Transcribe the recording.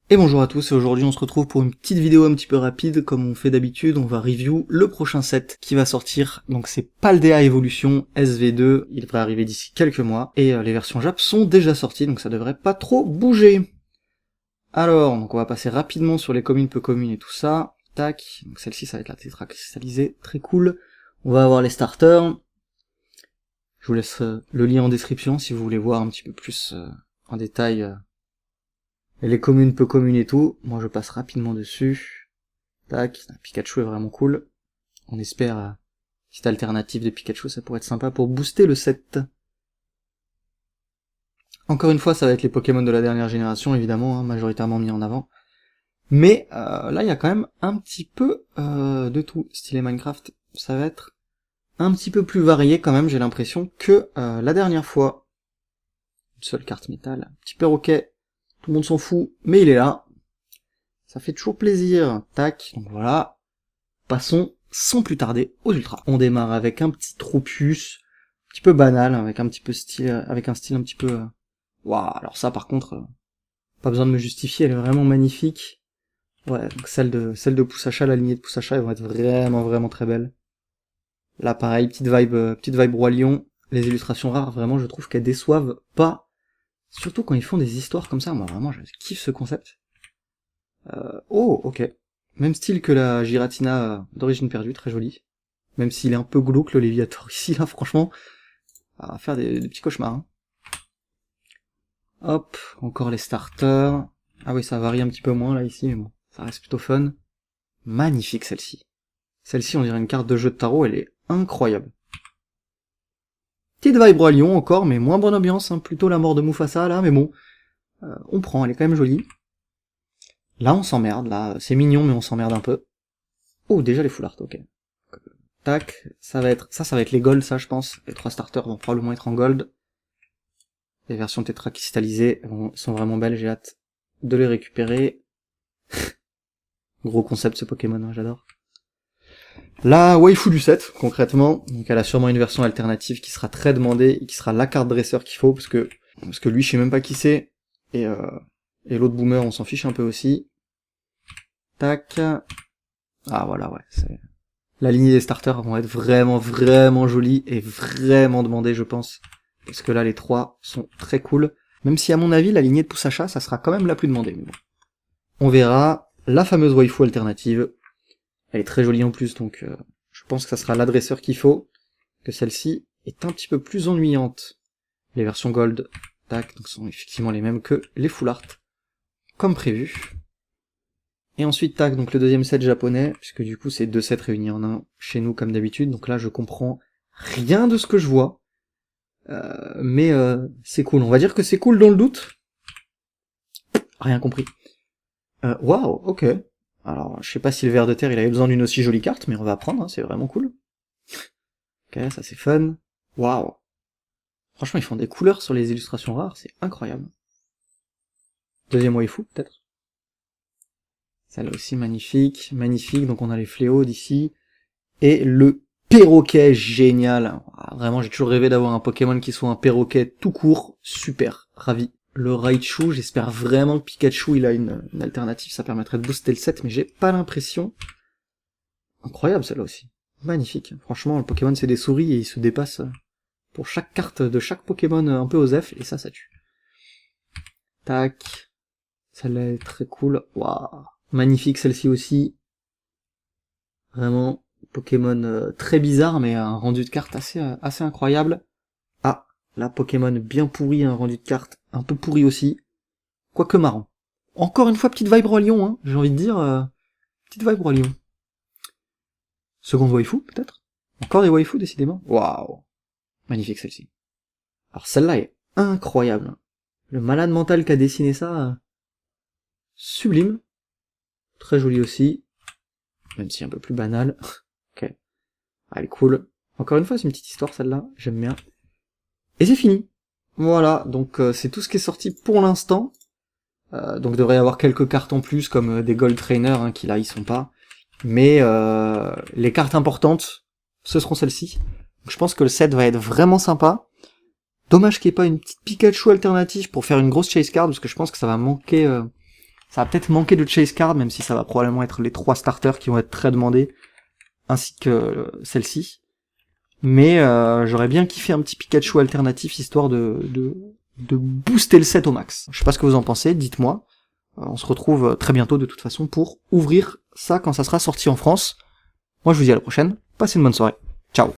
Et bonjour à tous, et aujourd'hui on se retrouve pour une petite vidéo un petit peu rapide, comme on fait d'habitude. On va review le prochain set qui va sortir, donc c'est Paldea Evolution SV2, il devrait arriver d'ici quelques mois, et les versions Jap sont déjà sorties, donc ça devrait pas trop bouger. Alors, donc on va passer rapidement sur les communes, peu communes et tout ça. Tac, donc celle-ci ça va être la tétra cristallisée, très cool. On va avoir les starters. Je vous laisse le lien en description si vous voulez voir un petit peu plus en détail les communes, peu communes et tout. Moi je passe rapidement dessus. Tac, Pikachu est vraiment cool. On espère petite alternative de Pikachu, ça pourrait être sympa pour booster le set. Encore une fois, ça va être les Pokémon de la dernière génération, évidemment, hein, majoritairement mis en avant. Mais là, il y a quand même un petit peu de tout. Stylé Minecraft, ça va être un petit peu plus varié quand même, j'ai l'impression, que la dernière fois. Une seule carte métal, un petit perroquet, tout le monde s'en fout, mais il est là. Ça fait toujours plaisir. Tac, donc voilà. Passons sans plus tarder aux ultras. On démarre avec un petit Tropius, un petit peu banal, avec un petit peu style, avec un style un petit peu... Waouh, alors ça par contre, pas besoin de me justifier, elle est vraiment magnifique. Ouais, donc celle de Poussacha, la lignée de Poussacha, elles vont être vraiment très belles. Là pareil, petite vibe Roi Lion. Les illustrations rares, vraiment, je trouve qu'elles déçoivent pas. Surtout quand ils font des histoires comme ça, moi vraiment, je kiffe ce concept. Oh, ok. Même style que la Giratina d'origine perdue, très jolie. Même s'il est un peu glauque le Léviator ici, là, franchement, à faire des petits cauchemars. Hein. Hop, encore les starters. Ah oui, ça varie un petit peu moins, là, ici, mais bon, ça reste plutôt fun. Magnifique, celle-ci. Celle-ci, on dirait une carte de jeu de tarot, elle est incroyable. Petite vibe Roi Lion encore, mais moins bonne ambiance, hein, plutôt la mort de Mufasa, là, mais bon, on prend, elle est quand même jolie. Là, on s'emmerde, là, c'est mignon, mais on s'emmerde un peu. Oh, déjà les full art, ok. Tac, ça va être les gold, ça, je pense. Les 3 starters vont probablement être en gold. Les versions tétra cristallisées sont vraiment belles, j'ai hâte de les récupérer. Gros concept ce Pokémon, hein, j'adore. La waifu du set, concrètement, donc elle a sûrement une version alternative qui sera très demandée et qui sera la carte dresseur qu'il faut, parce que lui, je sais même pas qui c'est, et l'autre boomer, on s'en fiche un peu aussi. Tac. Ah voilà, ouais, c'est... La lignée des starters vont être vraiment jolies et vraiment demandées, je pense. Parce que là, les 3 sont très cool. Même si, à mon avis, la lignée de Poussacha, ça sera quand même la plus demandée. Mais bon. On verra. La fameuse waifu alternative. Elle est très jolie en plus, donc je pense que ça sera l'adresseur qu'il faut. Que celle-ci est un petit peu plus ennuyante. Les versions gold, tac, donc sont effectivement les mêmes que les full art. Comme prévu. Et ensuite, tac, donc le deuxième set japonais, puisque du coup c'est 2 sets réunis en un chez nous comme d'habitude, donc là je comprends rien de ce que je vois, mais c'est cool, on va dire que c'est cool dans le doute. Rien compris. Waouh, ok. Alors, je sais pas si le ver de terre il avait besoin d'une aussi jolie carte, mais on va prendre, hein, c'est vraiment cool. Ok, ça c'est fun. Waouh. Franchement, ils font des couleurs sur les illustrations rares, c'est incroyable. Deuxième waifu, peut-être. Celle-là aussi magnifique, donc on a les fléaux d'ici. Et le perroquet, génial. Ah, vraiment, j'ai toujours rêvé d'avoir un Pokémon qui soit un perroquet tout court. Super, ravi. Le Raichu, j'espère vraiment que Pikachu il a une alternative, ça permettrait de booster le set, mais j'ai pas l'impression. Incroyable celle-là aussi. Magnifique. Franchement, le Pokémon c'est des souris et il se dépasse pour chaque carte de chaque Pokémon un peu osef, et ça tue. Tac. Celle-là est très cool. Waouh. Magnifique celle-ci aussi. Vraiment, Pokémon très bizarre, mais un rendu de carte assez incroyable. Ah, là, Pokémon bien pourri, un rendu de carte un peu pourri aussi. Quoique marrant. Encore une fois, petite vibe Roi Lion, hein, j'ai envie de dire, petite vibe Roi Lion. Seconde waifu, peut-être. Encore des waifus, décidément. Waouh. Magnifique, celle-ci. Alors, celle-là est incroyable. Le malade mental qui a dessiné ça, sublime. Très joli aussi. Même si un peu plus banal. Ok. Elle est cool. Encore une fois, c'est une petite histoire, celle-là. J'aime bien. Et c'est fini. Voilà, donc c'est tout ce qui est sorti pour l'instant. Donc il devrait y avoir quelques cartes en plus, comme des Gold Trainers, hein, qui là, ils sont pas. Mais les cartes importantes, ce seront celles-ci. Donc je pense que le set va être vraiment sympa. Dommage qu'il n'y ait pas une petite Pikachu alternative pour faire une grosse chase card, parce que je pense que ça va manquer Ça va peut-être manquer de chase card, même si ça va probablement être les 3 starters qui vont être très demandés, ainsi que celle-ci. Mais j'aurais bien kiffé un petit Pikachu alternatif, histoire de booster le set au max. Je sais pas ce que vous en pensez, dites-moi. On se retrouve très bientôt de toute façon pour ouvrir ça quand ça sera sorti en France. Moi je vous dis à la prochaine, passez une bonne soirée. Ciao.